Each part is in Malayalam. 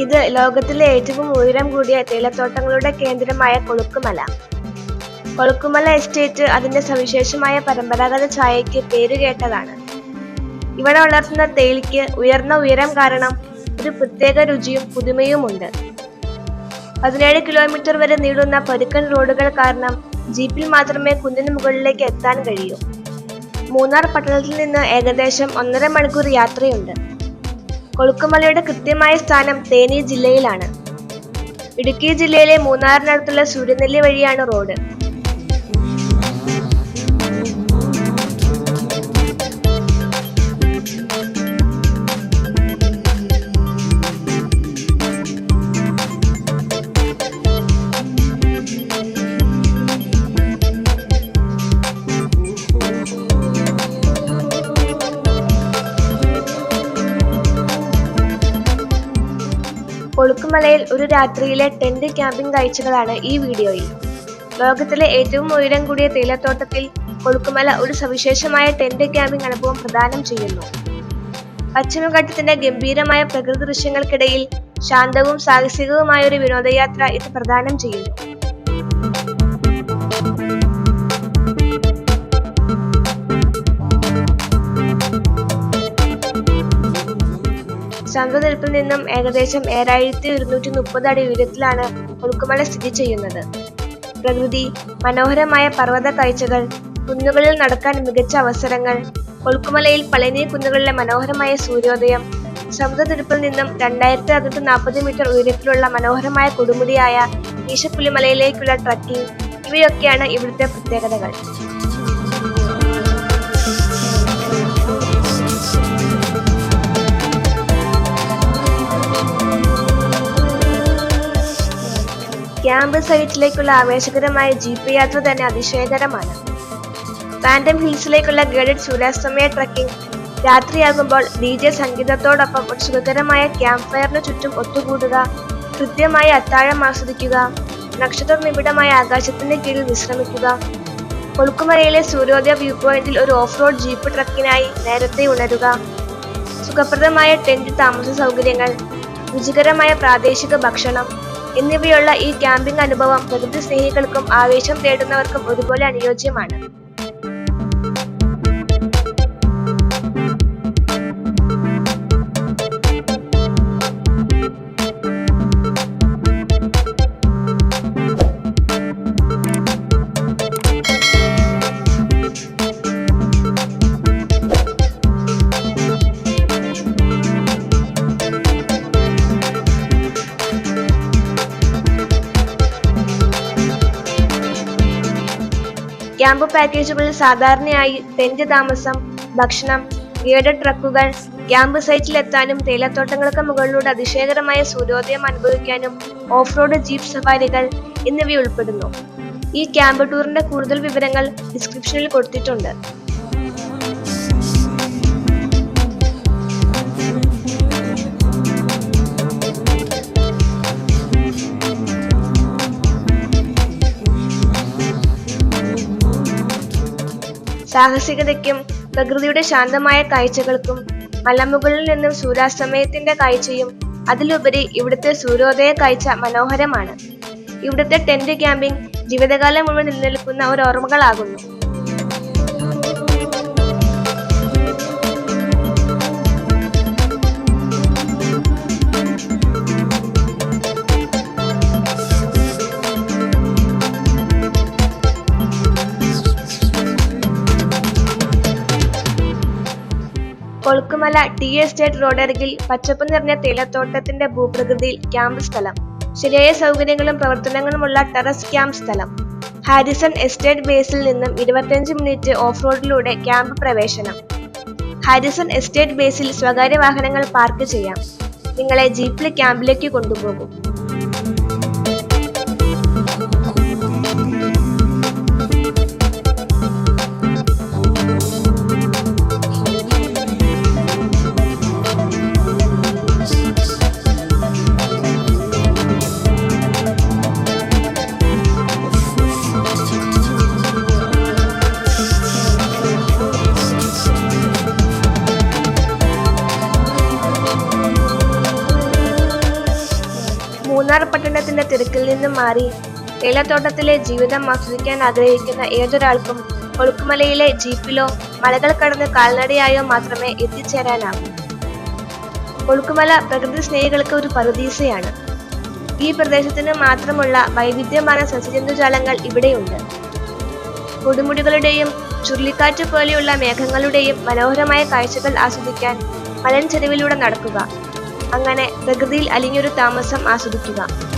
ഇത് ലോകത്തിലെ ഏറ്റവും ഉയരം കൂടിയ തേയിലത്തോട്ടങ്ങളുടെ കേന്ദ്രമായ കൊളുക്കുമല. കൊളുക്കുമല എസ്റ്റേറ്റ് അതിന്റെ സവിശേഷമായ പരമ്പരാഗത ചായയ്ക്ക് പേരുകേട്ടതാണ്. ഇവിടെ വളർത്തുന്ന തേയിലയ്ക്ക് ഉയർന്ന ഉയരം കാരണം ഒരു പ്രത്യേക രുചിയും പുതുമയുമുണ്ട്. 17 കിലോമീറ്റർ വരെ നീളുന്ന പരുക്കൻ റോഡുകൾ കാരണം ജീപ്പിൽ മാത്രമേ കുന്നിന് മുകളിലേക്ക് എത്താൻ കഴിയൂ. മൂന്നാർ പട്ടണത്തിൽ നിന്ന് ഏകദേശം 1.5 മണിക്കൂർ യാത്രയുണ്ട്. കൊളുക്കുമലയുടെ കൃത്യമായ സ്ഥാനം തേനി ജില്ലയിലാണ്. ഇടുക്കി ജില്ലയിലെ മൂന്നാറിനടുത്തുള്ള സൂര്യനെല്ലി വഴിയാണ് റോഡ്. കൊളുക്കുമലയിൽ ഒരു രാത്രിയിലെ ടെന്റ് ക്യാമ്പിംഗ് കാഴ്ചകളാണ് ഈ വീഡിയോയിൽ. ലോകത്തിലെ ഏറ്റവും ഉയരം കൂടിയ തേയിലത്തോട്ടത്തിൽ കൊളുക്കുമല ഒരു സവിശേഷമായ ടെന്റ് ക്യാമ്പിംഗ് അനുഭവം പ്രദാനം ചെയ്യുന്നു. പശ്ചിമഘട്ടത്തിന്റെ ഗംഭീരമായ പ്രകൃതി ദൃശ്യങ്ങൾക്കിടയിൽ ശാന്തവും സാഹസികവുമായ ഒരു വിനോദയാത്ര ഇത് പ്രദാനം ചെയ്യുന്നു. സമുദ്രനിരപ്പിൽ നിന്നും ഏകദേശം 7130 അടി ഉയരത്തിലാണ് കൊളുക്കുമല സ്ഥിതി ചെയ്യുന്നത്. പ്രകൃതി, മനോഹരമായ പർവ്വത കാഴ്ചകൾ, കുന്നുകളിൽ നടക്കാൻ മികച്ച അവസരങ്ങൾ, കൊളുക്കുമലയിൽ പളനി കുന്നുകളിലെ മനോഹരമായ സൂര്യോദയം, സമുദ്രനിരപ്പിൽ നിന്നും 2640 മീറ്റർ ഉയരത്തിലുള്ള മനോഹരമായ കൊടുമുടിയായ ഈശപ്പുലിമലയിലേക്കുള്ള ട്രക്കിംഗ്, ഇവയൊക്കെയാണ് ഇവിടുത്തെ പ്രത്യേകതകൾ. ക്യാമ്പ് സൈറ്റിലേക്കുള്ള ആവേശകരമായ ജീപ്പ് യാത്ര തന്നെ അതിശയകരമാണ്. ഫാൻറ്റം ഹിൽസിലേക്കുള്ള ഗൈഡഡ് സൂര്യാസ്തമയ ട്രക്കിംഗ്, രാത്രിയാകുമ്പോൾ DJ സംഗീതത്തോടൊപ്പം ഒരു സുഖകരമായ ക്യാമ്പ് ഫയറിന് ചുറ്റും ഒത്തുകൂടുക, കൃത്യമായി അത്താഴം ആസ്വദിക്കുക, നക്ഷത്ര നിബിഡമായ ആകാശത്തിന്റെ കീഴിൽ വിശ്രമിക്കുക, കൊളുക്കുമലയിലെ സൂര്യോദയ വ്യൂ പോയിന്റിൽ ഒരു ഓഫ് റോഡ് ജീപ്പ് ട്രക്കിനായി നേരത്തെ ഉണരുക, സുഖപ്രദമായ ടെന്റ് താമസ സൗകര്യങ്ങൾ, രുചികരമായ പ്രാദേശിക ഭക്ഷണം എന്നിവയുള്ള ഈ ക്യാമ്പിംഗ് അനുഭവം പ്രകൃതി സ്നേഹികൾക്കും ആവേശം തേടുന്നവർക്കും ഒരുപോലെ അനുയോജ്യമാണ്. ക്യാമ്പ് പാക്കേജുകളിൽ സാധാരണയായി ടെന്റ് താമസം, ഭക്ഷണം, ഗൈഡഡ് ട്രക്കുകൾ, ക്യാമ്പ് സൈറ്റിലെത്താനും തേയിലത്തോട്ടങ്ങൾക്ക് മുകളിലൂടെ അതിശയകരമായ സൂര്യോദയം അനുഭവിക്കാനും ഓഫ് റോഡ് ജീപ്പ് സഫാരികൾ എന്നിവ ഉൾപ്പെടുന്നു. ഈ ക്യാമ്പ് ടൂറിന്റെ കൂടുതൽ വിവരങ്ങൾ ഡിസ്ക്രിപ്ഷനിൽ കൊടുത്തിട്ടുണ്ട്. സാഹസികതയ്ക്കും പ്രകൃതിയുടെ ശാന്തമായ കാഴ്ചകൾക്കും മലമുകളിൽ നിന്നും സൂര്യാസ്തമയത്തിന്റെ കാഴ്ചയും അതിലുപരി ഇവിടുത്തെ സൂര്യോദയ കാഴ്ച മനോഹരമാണ്. ഇവിടുത്തെ ടെന്റ് ക്യാമ്പിംഗ് ജീവിതകാലം മുഴുവൻ നിലനിൽക്കുന്ന ഒരു ഓർമ്മകളാകുന്നു. കൊളുക്കുമല ടി എസ്റ്റേറ്റ് റോഡരികിൽ പച്ചപ്പ് നിറഞ്ഞ തേയിലത്തോട്ടത്തിന്റെ ഭൂപ്രകൃതിയിൽ ക്യാമ്പ് സ്ഥലം, ശരിയായ സൗകര്യങ്ങളും പ്രവർത്തനങ്ങളുമുള്ള ടെറസ് ക്യാമ്പ് സ്ഥലം, ഹാരിസൺ എസ്റ്റേറ്റ് ബേസിൽ നിന്നും 25 മിനിറ്റ് ഓഫ് റോഡിലൂടെ ക്യാമ്പ് പ്രവേശനം. ഹാരിസൺ എസ്റ്റേറ്റ് ബേസിൽ സ്വകാര്യ വാഹനങ്ങൾ പാർക്ക് ചെയ്യാം. നിങ്ങളെ ജീപ്പിൽ ക്യാമ്പിലേക്ക് കൊണ്ടുപോകും. മൂന്നാർ പട്ടണത്തിന്റെ തിരക്കിൽ നിന്നും മാറി ഏലത്തോട്ടത്തിലെ ജീവിതം ആസ്വദിക്കാൻ ആഗ്രഹിക്കുന്ന ഏതൊരാൾക്കും കൊളുക്കുമലയിലെ ജീപ്പിലോ മലകൾ കടന്ന് കാൽനടയായോ മാത്രമേ എത്തിച്ചേരാനാവൂ. കൊളുക്കുമല പ്രകൃതി സ്നേഹികൾക്ക് ഒരു പറുദീസയാണ്. ഈ പ്രദേശത്തിന് മാത്രമുള്ള വൈവിധ്യമാർന്ന സസ്യജന്തുജാലങ്ങൾ ഇവിടെയുണ്ട്. കൊടുമുടികളുടെയും ചുഴലിക്കാറ്റ് പോലെയുള്ള മേഘങ്ങളുടെയും മനോഹരമായ കാഴ്ചകൾ ആസ്വദിക്കാൻ മലഞ്ചെരുവിലൂടെ നടക്കുക. അങ്ങനെ പ്രകൃതിയിൽ അലിഞ്ഞൊരു താമസം ആസ്വദിക്കുക.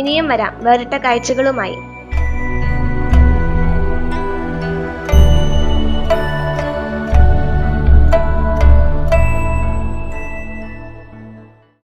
ഇനിയും വരാം വേറിട്ട കാഴ്ചകളുമായി.